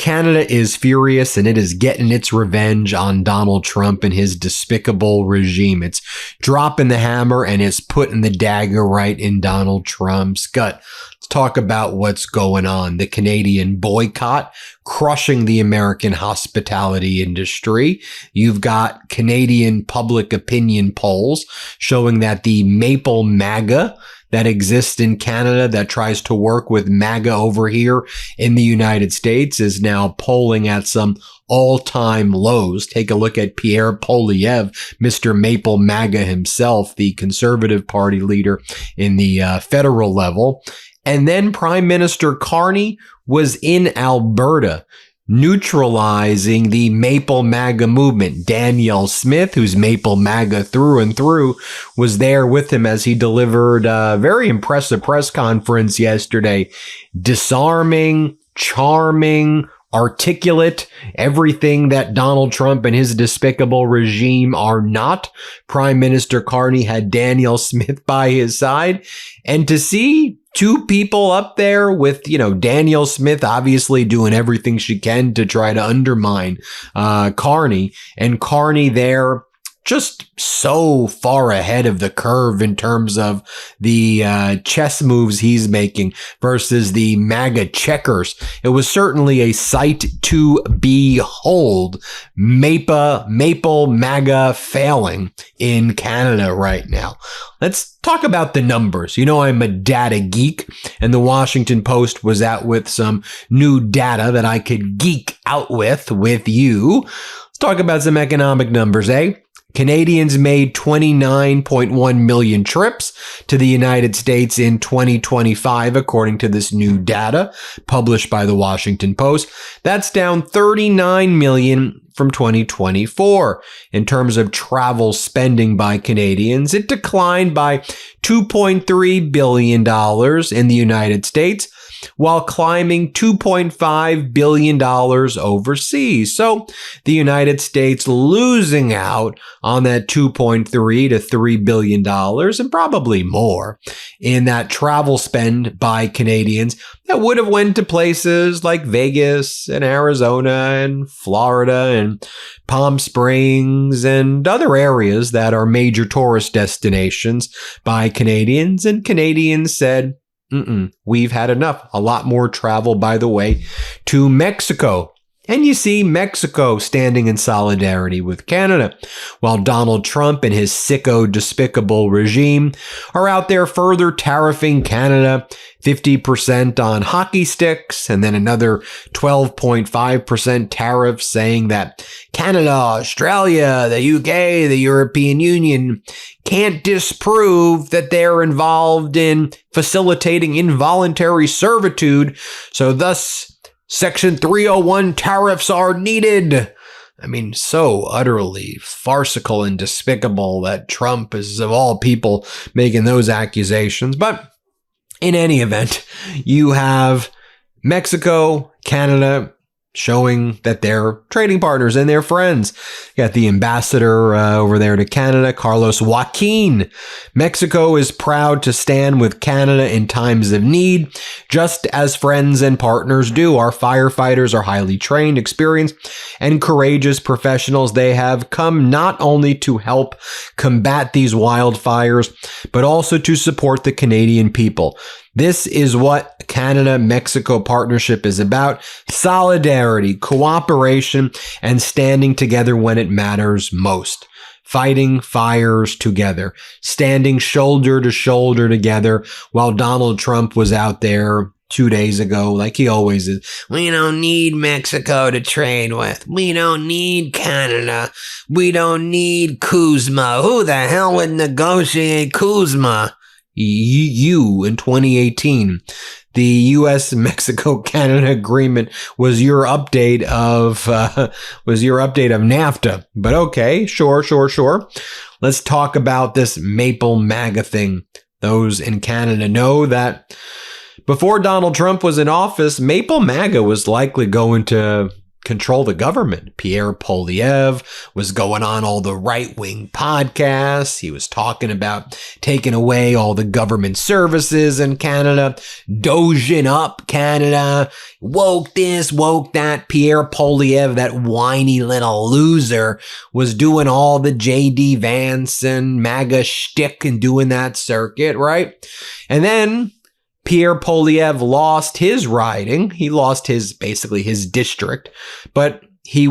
Canada is furious and it is getting its revenge on Donald Trump and his despicable regime. It's dropping the hammer and it's putting the dagger right in Donald Trump's gut. Let's talk about what's going on. The Canadian boycott crushing the American hospitality industry. You've got Canadian public opinion polls showing that the MAPLE MAGA that exists in Canada that tries to work with MAGA over here in the United States is now polling at some all-time lows. Take a look at Pierre Poilievre, Mr. MAPLE MAGA himself, the Conservative Party leader in the federal level. And then Prime Minister Carney was in Alberta, neutralizing the MAPLE MAGA movement. Daniele Smith, who's MAPLE MAGA through and through, was there with him as he delivered a very impressive press conference yesterday. Disarming, charming, articulate, everything that Donald Trump and his despicable regime are not. Prime Minister Carney had Daniele Smith by his side. And to see two people up there with, Daniele Smith obviously doing everything she can to try to undermine Carney, and Carney there just so far ahead of the curve in terms of the chess moves he's making versus the MAGA checkers. It was certainly a sight to behold. MAPLE MAGA failing in Canada right now. Let's talk about the numbers. I'm a data geek, and the Washington Post was out with some new data that I could geek out with you. Let's talk about some economic numbers, eh? Canadians made 29.1 million trips to the United States in 2025, according to this new data published by the Washington Post. That's down 39 million from 2024. In terms of travel spending by Canadians, it declined by $2.3 billion in the United States, while climbing $2.5 billion overseas. So the United States losing out on that $2.3 to $3 billion and probably more in that travel spend by Canadians that would have went to places like Vegas and Arizona and Florida and Palm Springs and other areas that are major tourist destinations by Canadians. And Canadians said, we've had enough. A lot more travel, by the way, to Mexico. And you see Mexico standing in solidarity with Canada, while Donald Trump and his sicko, despicable regime are out there further tariffing Canada, 50% on hockey sticks, and then another 12.5% tariff, saying that Canada, Australia, the UK, the European Union can't disprove that they're involved in facilitating involuntary servitude, so thus Section 301 tariffs are needed. I mean, so utterly farcical and despicable that Trump is, of all people, making those accusations. But in any event, you have Mexico, Canada, showing that they're trading partners and they're friends. You got the ambassador over there to Canada, Carlos Joaquin. Mexico is proud to stand with Canada in times of need, just as friends and partners do. Our firefighters are highly trained, experienced, and courageous professionals. They have come not only to help combat these wildfires, but also to support the Canadian people. This is what Canada-Mexico partnership is about: solidarity, cooperation, and standing together when it matters most. Fighting fires together, standing shoulder to shoulder together, while Donald Trump was out there 2 days ago, like he always is. We don't need Mexico to trade with. We don't need Canada. We don't need Kuzma. Who the hell would negotiate Kuzma? You in 2018. The U.S.-Mexico-Canada agreement was your update of NAFTA. But okay, sure. Let's talk about this MAPLE MAGA thing. Those in Canada know that before Donald Trump was in office, MAPLE MAGA was likely going to control the government. Pierre Poilievre was going on all the right-wing podcasts. He was talking about taking away all the government services in Canada, dozing up Canada, woke this, woke that. Pierre Poilievre, that whiny little loser, was doing all the J.D. Vance and MAGA shtick and doing that circuit, right? And then Pierre Poilievre lost his riding. He lost basically his district, but he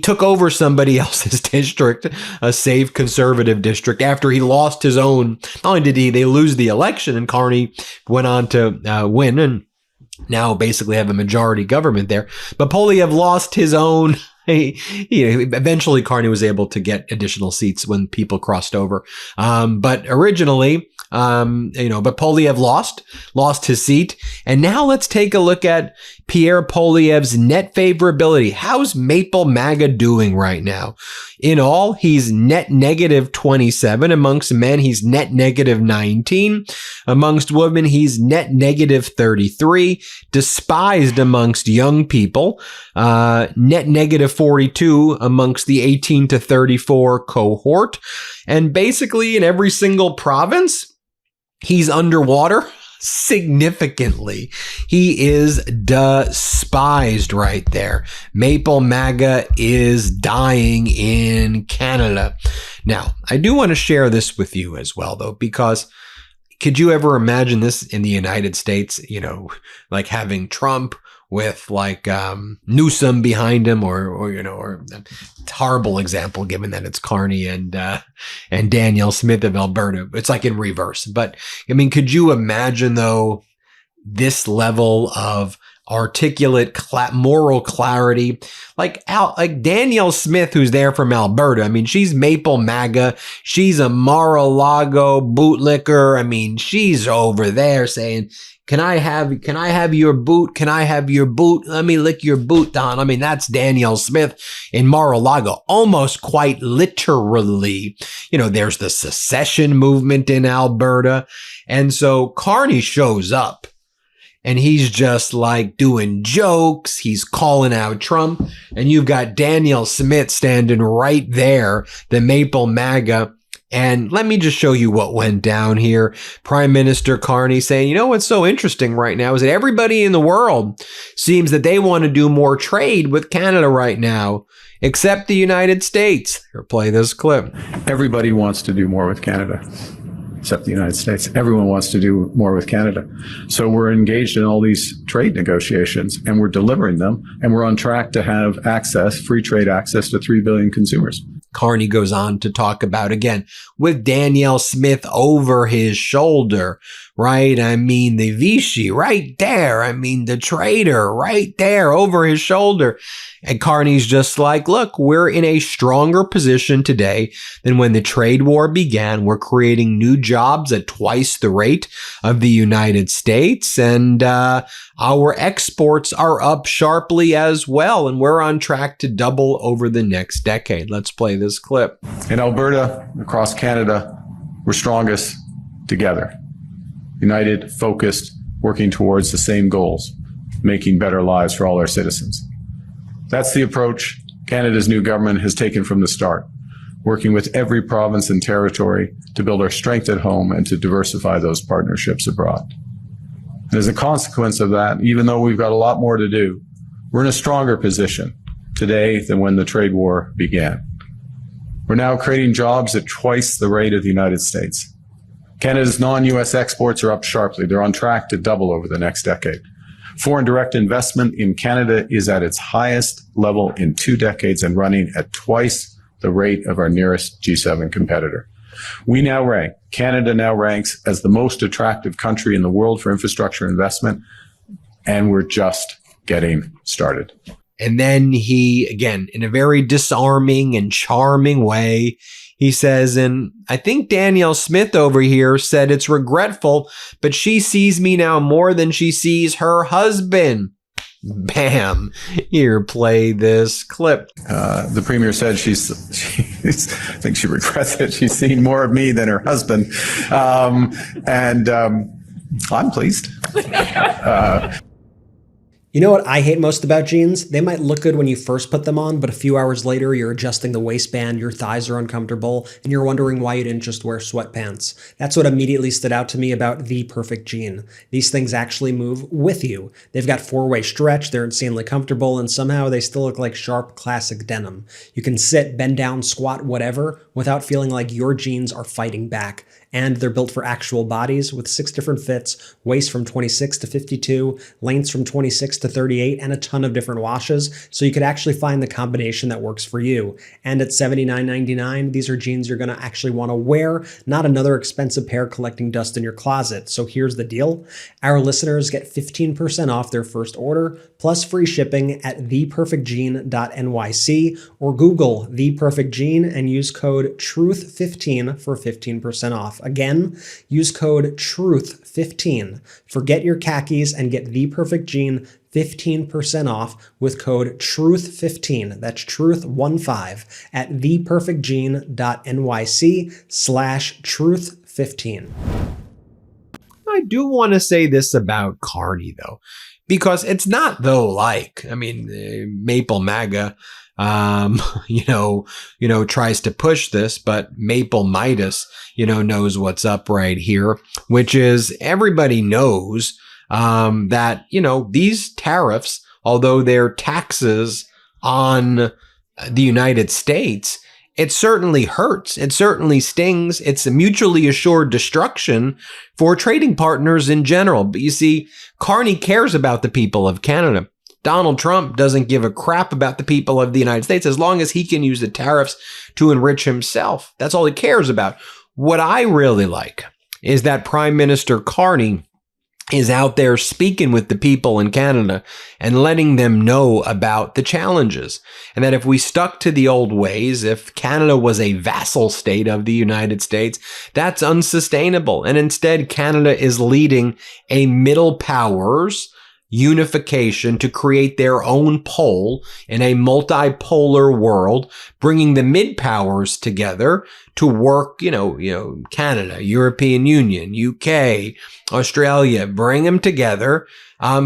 took over somebody else's district, a safe conservative district, after he lost his own. Not only did they lose the election, and Carney went on to win and now basically have a majority government there, but Poilievre lost his own. Eventually Carney was able to get additional seats when people crossed over. But originally, but Poilievre lost his seat. And now let's take a look at Pierre Poilievre's net favorability. How's Maple MAGA doing right now? In all, he's net negative 27. Amongst men, he's net negative 19. Amongst women, he's net negative 33. Despised amongst young people, net negative 42 amongst the 18 to 34 cohort. And basically in every single province, he's underwater significantly. He is despised right there. Maple MAGA is dying in Canada. Now, I do want to share this with you as well, though, because could you ever imagine this in the United States, like having Trump with like Newsom behind him, or it's a horrible example given that it's Carney and Daniele Smith of Alberta. It's like in reverse. But I mean, could you imagine though this level of articulate moral clarity, like Daniele Smith, who's there from Alberta? I mean, she's Maple MAGA. She's a Mar-a-Lago bootlicker. I mean, she's over there saying, Can I have your boot? Can I have your boot? Let me lick your boot, Don. I mean, that's Daniele Smith in Mar-a-Lago, almost quite literally. There's the secession movement in Alberta. And so Carney shows up and he's just like doing jokes. He's calling out Trump. And you've got Daniele Smith standing right there, the Maple MAGA. And let me just show you what went down here. Prime Minister Carney saying, what's so interesting right now is that everybody in the world seems that they want to do more trade with Canada right now, except the United States. Here, play this clip. Everybody wants to do more with Canada, except the United States. Everyone wants to do more with Canada. So we're engaged in all these trade negotiations, and we're delivering them, and we're on track to have free trade access to 3 billion consumers. Carney goes on to talk about, again, with Daniele Smith over his shoulder, right? I mean, the Vichy right there. I mean, the traitor right there over his shoulder. And Carney's just like, look, we're in a stronger position today than when the trade war began. We're creating new jobs at twice the rate of the United States. And our exports are up sharply as well. And we're on track to double over the next decade. Let's play this clip. In Alberta, across Canada, we're strongest together. United, focused, working towards the same goals, making better lives for all our citizens. That's the approach Canada's new government has taken from the start, working with every province and territory to build our strength at home and to diversify those partnerships abroad. And as a consequence of that, even though we've got a lot more to do, we're in a stronger position today than when the trade war began. We're now creating jobs at twice the rate of the United States. Canada's non-U.S. exports are up sharply. They're on track to double over the next decade. Foreign direct investment in Canada is at its highest level in 2 decades and running at twice the rate of our nearest G7 competitor. Canada now ranks as the most attractive country in the world for infrastructure investment, and we're just getting started. And then he, again, in a very disarming and charming way, he says, and I think Daniele Smith over here said it's regretful, but she sees me now more than she sees her husband. Bam. Here, play this clip. The premier said I think she regrets it. She's seen more of me than her husband. I'm pleased. You know what I hate most about jeans? They might look good when you first put them on, but a few hours later, you're adjusting the waistband, your thighs are uncomfortable, and you're wondering why you didn't just wear sweatpants. That's what immediately stood out to me about the perfect jean. These things actually move with you. They've got 4-way stretch, they're insanely comfortable, and somehow they still look like sharp, classic denim. You can sit, bend down, squat, whatever, without feeling like your jeans are fighting back. And they're built for actual bodies with 6 different fits, waist from 26 to 52, lengths from 26 to 38, and a ton of different washes, so you could actually find the combination that works for you. And at $79.99, these are jeans you're going to actually want to wear, not another expensive pair collecting dust in your closet. So here's the deal. Our listeners get 15% off their first order, plus free shipping at theperfectjean.nyc, or Google The Perfect Jean and use code TRUTH15 for 15% off. Again, use code TRUTH15. Forget your khakis and get The Perfect Jean 15% off with code TRUTH15. That's TRUTH15 at theperfectjean.nyc/TRUTH15. I do want to say this about Carney, though, because it's not Maple MAGA, tries to push this, but Maple Meidas, knows what's up right here, which is everybody knows that, these tariffs, although they're taxes on the United States, it certainly hurts. It certainly stings. It's a mutually assured destruction for trading partners in general. But you see, Carney cares about the people of Canada. Donald Trump doesn't give a crap about the people of the United States as long as he can use the tariffs to enrich himself. That's all he cares about. What I really like is that Prime Minister Carney is out there speaking with the people in Canada and letting them know about the challenges. And that if we stuck to the old ways, if Canada was a vassal state of the United States, that's unsustainable. And instead, Canada is leading a middle powers unification to create their own pole in a multipolar world, bringing the mid-powers together to work, Canada, European Union, UK, Australia, bring them together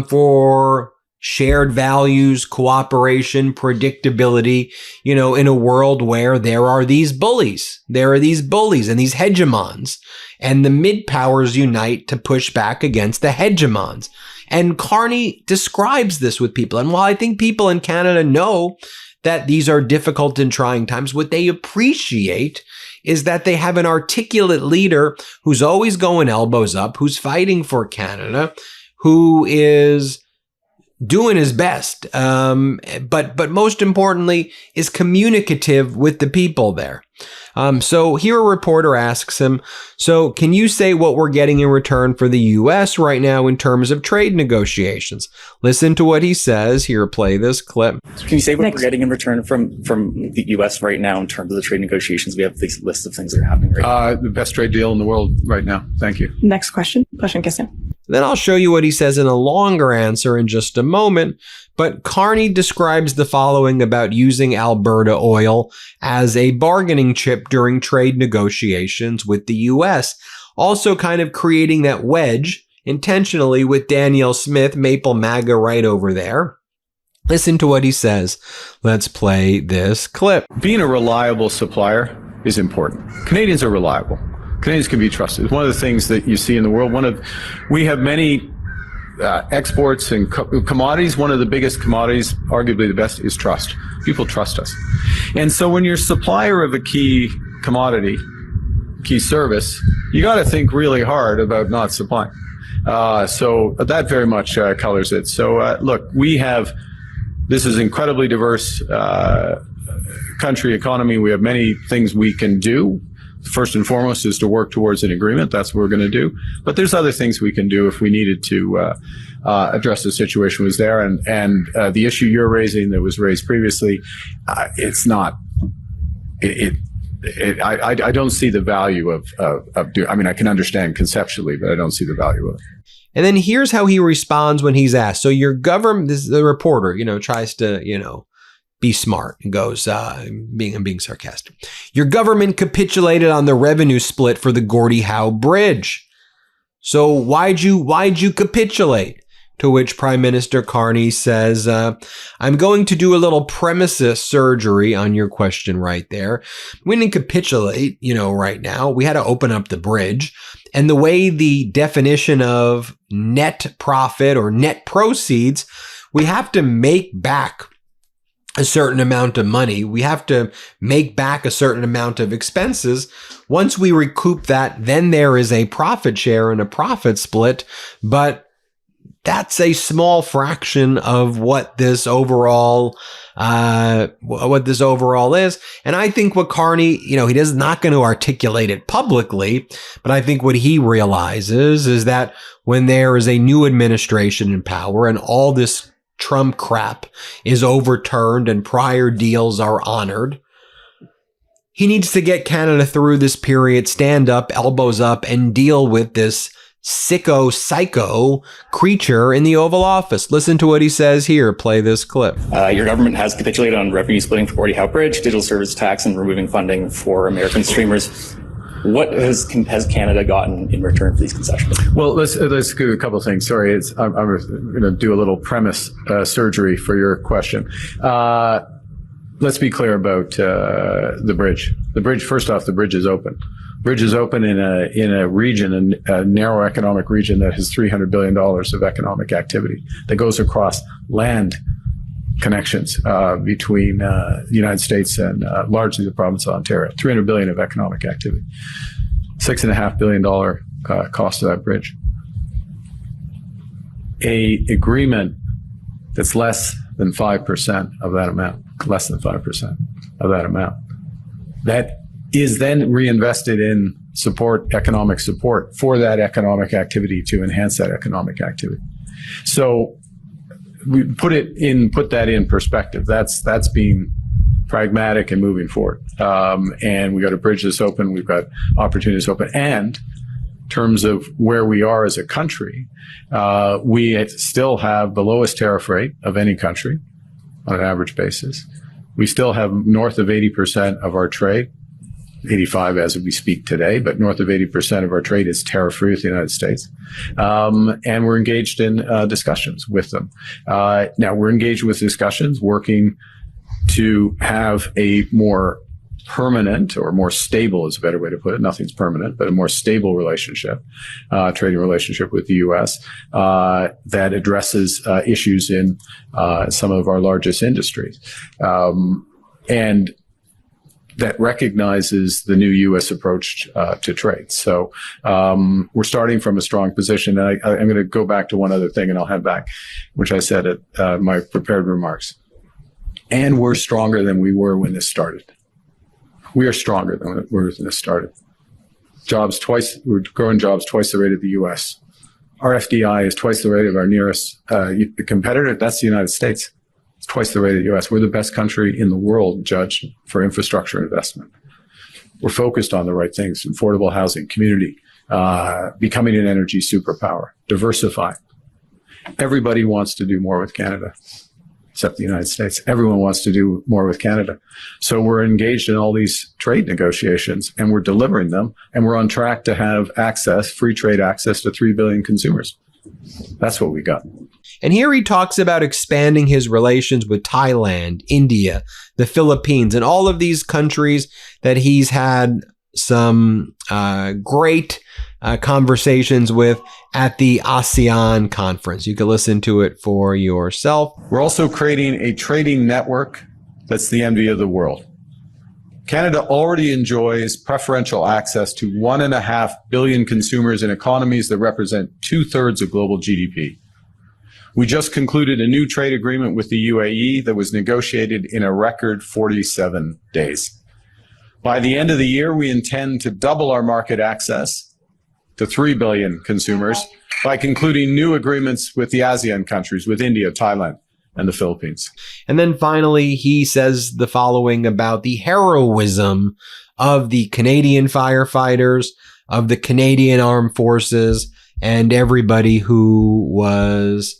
for shared values, cooperation, predictability, in a world where there are these bullies. There are these bullies and these hegemons, and the mid-powers unite to push back against the hegemons. And Carney describes this with people. And while I think people in Canada know that these are difficult and trying times, what they appreciate is that they have an articulate leader who's always going elbows up, who's fighting for Canada, who is doing his best, but most importantly, is communicative with the people there. So here a reporter asks him, so can you say what we're getting in return for the U.S. right now in terms of trade negotiations? Listen to what he says. Here, play this clip. So can you say what we're getting in return from the U.S. right now in terms of the trade negotiations? We have this list of things that are happening right now. The best trade deal in the world right now. Thank you. Next question. Prochaine question. Then I'll show you what he says in a longer answer in just a moment. But Carney describes the following about using Alberta oil as a bargaining chip during trade negotiations with the U.S., also kind of creating that wedge intentionally with Daniele Smith, Maple MAGA, right over there. Listen to what he says. Let's play this clip. Being a reliable supplier is important. Canadians are reliable. Canadians can be trusted. It's one of the things that you see in the world. We have many exports and commodities. One of the biggest commodities, arguably the best, is trust. People trust us. And so when you're supplier of a key commodity, key service, you got to think really hard about not supplying. So that very much colors it. So look, this is incredibly diverse country economy. We have many things we can do. First and foremost is to work towards an agreement. That's what we're going to do. But there's other things we can do if we needed to address the situation was there. And the issue you're raising that was raised previously, it's not. I don't see the value of doing. I mean, I can understand conceptually, but I don't see the value of it. And then here's how he responds when he's asked. So your government, this is the reporter, tries to, be smart and goes, being sarcastic. Your government capitulated on the revenue split for the Gordie Howe Bridge. So why'd you capitulate? To which Prime Minister Carney says, I'm going to do a little premises surgery on your question right there. We didn't capitulate, right now. We had to open up the bridge. And the way the definition of net profit or net proceeds, we have to make back a certain amount of money. We have to make back a certain amount of expenses. Once we recoup that, then there is a profit share and a profit split. But that's a small fraction of what this overall is. And I think what Carney, he is not going to articulate it publicly, but I think what he realizes is that when there is a new administration in power and all this Trump crap is overturned and prior deals are honored, he needs to get Canada through this period, stand up, elbows up, and deal with this psycho creature in the Oval Office. Listen to what he says here. Play this clip. Your government has capitulated on revenue splitting for Gordie Howe Bridge, digital service tax, and removing funding for American streamers. What has Canada gotten in return for these concessions? Well, let's do a couple of things. Sorry, I'm going to do a little premise surgery for your question. Let's be clear about the bridge. The bridge. First off, the bridge is open. Bridge is open in a region, a narrow economic region that has $300 billion of economic activity that goes across land connections between the United States and largely the province of Ontario. $300 billion of economic activity. $6.5 billion cost of that bridge. A agreement that's less than 5% of that amount. Less than 5% of that amount. That is then reinvested in economic support for that economic activity to enhance that economic activity. So we put that in perspective. That's being pragmatic and moving forward. And we got a bridge that's open. We've got opportunities open. And in terms of where we are as a country, we still have the lowest tariff rate of any country on an average basis. We still have north of 80% of our trade, 85 as we speak today, but north of 80% of our trade is tariff-free with the United States. And we're engaged in discussions with them. Now, we're engaged with discussions working to have a more permanent or more stable is a better way to put it. Nothing's permanent, but a more stable relationship, trading relationship with the U.S. That addresses issues in some of our largest industries. And that recognizes the new U.S. approach to trade. So we're starting from a strong position. And I'm going to go back to one other thing, and I'll head back, which I said at my prepared remarks. And we're stronger than we were when this started. We are stronger than we were when this started. We're growing jobs twice the rate of the U.S. Our FDI is twice the rate of our nearest competitor. That's the United States. It's twice the rate of the U.S. We're the best country in the world judged for infrastructure investment. We're focused on the right things: affordable housing, community, becoming an energy superpower, diversifying. Everybody wants to do more with Canada, except the United States. Everyone wants to do more with Canada. So we're engaged in all these trade negotiations, and we're delivering them, and we're on track to have free trade access to 3 billion consumers. That's what we got. And here he talks about expanding his relations with Thailand, India, the Philippines, and all of these countries that he's had some great conversations with at the ASEAN conference. You can listen to it for yourself. We're also creating a trading network that's the envy of the world. Canada already enjoys preferential access to 1.5 billion consumers in economies that represent 2/3 of global GDP. We just concluded a new trade agreement with the UAE that was negotiated in a record 47 days. By the end of the year, we intend to double our market access to 3 billion consumers by concluding new agreements with the ASEAN countries, with India, Thailand, and the Philippines. And then finally, he says the following about the heroism of the Canadian firefighters, of the Canadian Armed Forces, and everybody who was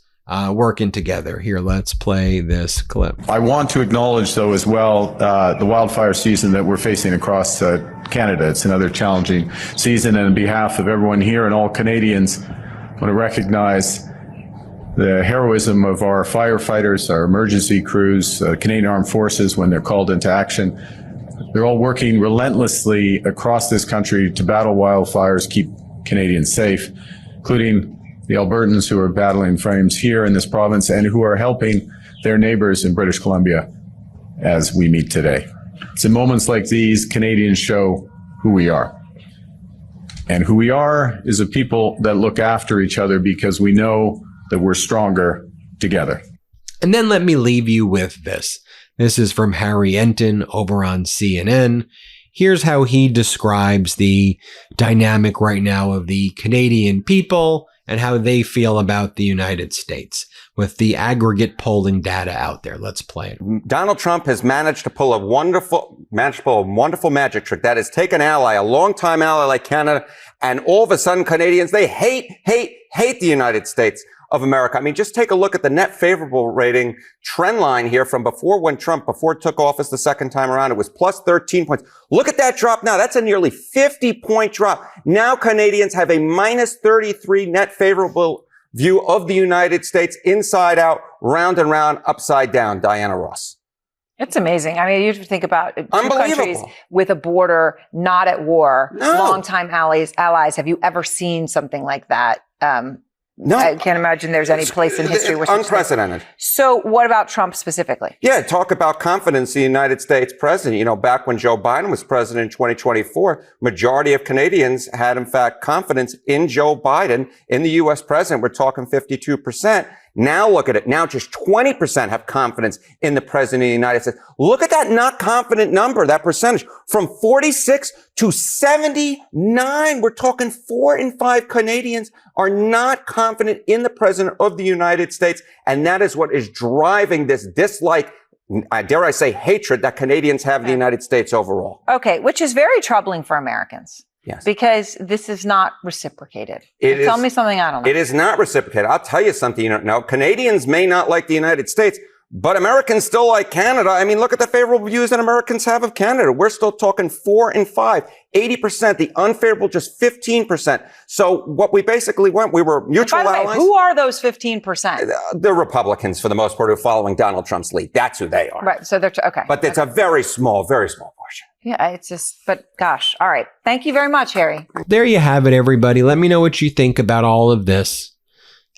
working together. Here, let's play this clip. I want to acknowledge, though, as well, the wildfire season that we're facing across Canada. It's another challenging season, and on behalf of everyone here and all Canadians, I want to recognize the heroism of our firefighters, our emergency crews, Canadian Armed Forces when they're called into action. They're all working relentlessly across this country to battle wildfires, keep Canadians safe, including the Albertans who are battling flames here in this province and who are helping their neighbors in British Columbia as we meet today. It's in moments like these, Canadians show who we are. And who we are is a people that look after each other because we know that we're stronger together. And then let me leave you with this. This is from Harry Enton over on CNN. Here's how he describes the dynamic right now of the Canadian people and how they feel about the United States with the aggregate polling data out there. Let's play it. Donald Trump has managed to pull a wonderful magic trick. That is, take an ally, a longtime ally like Canada, and all of a sudden Canadians, they hate the United States of America. I mean, just take a look at the net favorable rating trend line here from before it took office the second time around. It was plus 13 points. Look at that drop now. That's a nearly 50-point drop. Now Canadians have a minus 33 net favorable view of the United States, inside out, round and round, upside down. Diana Ross. It's amazing. I mean, you have to think about two countries with a border, not at war, longtime allies. Have you ever seen something like that? No. I can't imagine there's any place in history where it's unprecedented. So what about Trump specifically? Yeah, talk about confidence in the United States president. You know, back when Joe Biden was president in 2024, majority of Canadians had, in fact, confidence in Joe Biden, in the U.S. president. We're talking 52%. Now look at it. Now just 20% have confidence in the president of the United States. Look at that not confident number, that percentage, from 46 to 79. We're talking 4 in 5 Canadians are not confident in the president of the United States. And that is what is driving this dislike, dare I say, hatred that Canadians have of the United States overall. Okay, which is very troubling for Americans. Yes. Because this is not reciprocated. Tell me something I don't know. It is not reciprocated. I'll tell you something you don't know. Canadians may not like the United States, but Americans still like Canada. I mean, look at the favorable views that Americans have of Canada. We're still talking 4 in 5, 80%, the unfavorable just 15%. So what we basically we were mutual allies. Who are those 15%? The Republicans, for the most part, who are following Donald Trump's lead. That's who they are. Right. So they're, okay. But it's a very small portion. Yeah, it's just, but gosh. All right. Thank you very much, Harry. There you have it, everybody. Let me know what you think about all of this.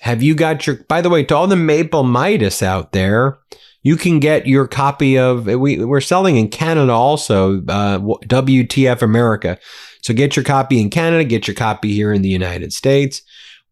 Have you got your, by the way, to all the Maple Midas out there, you can get your copy of, we're selling in Canada also, WTF America. So get your copy in Canada, get your copy here in the United States.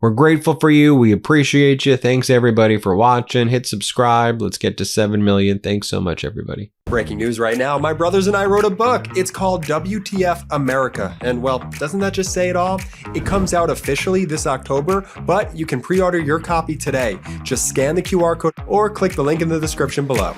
We're grateful for you. We appreciate you. Thanks everybody for watching. Hit subscribe. Let's get to 7 million. Thanks so much, everybody. Breaking news right now. My brothers and I wrote a book. It's called WTF America. And well, doesn't that just say it all? It comes out officially this October, but you can pre-order your copy today. Just scan the QR code or click the link in the description below.